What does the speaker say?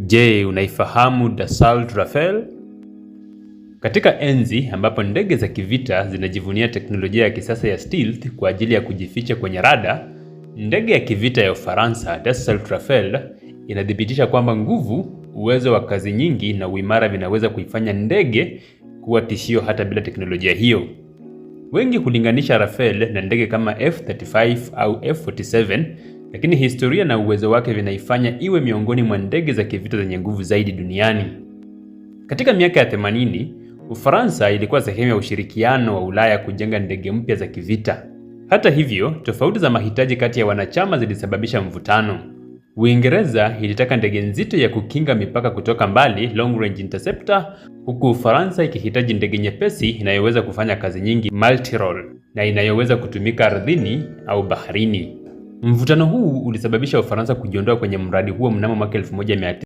Je, unaifahamu Dassault Rafale? Katika enzi ambapo ndege za kivita zinajivunia teknolojia ya kisasa ya stealth kwa ajili ya kujificha kwenye rada, ndege ya kivita ya Ufaransa Dassault Rafale inathibitisha kwamba nguvu, uwezo wa kazi nyingi na uimara vinaweza kuifanya ndege kuwa tishio hata bila teknolojia hiyo. Wengi hulinganisha Rafale na ndege kama F-35 au F-47, lakini historia na uwezo wake vinaifanya iwe miongoni mwa ndege za kivita zenye nguvu zaidi duniani. Katika miaka ya 80, Ufaransa ilikuwa sehemu ya ushirikiano wa Ulaya kujenga ndege mpya za kivita. Hata hivyo, tofauti za mahitaji kati ya wanachama zilisababisha mvutano. Uingereza ilitaka ndege nzito ya kukinga mipaka kutoka mbali, long range interceptor, huku Ufaransa ikihitaji ndege nyepesi inayoweza kufanya kazi nyingi, multi-role, na inayoweza kutumika ardhini au baharini. Mvutano huu ulisababisha Ufaransa kujiondoa kwenye mradi huo mnamo mwaka 19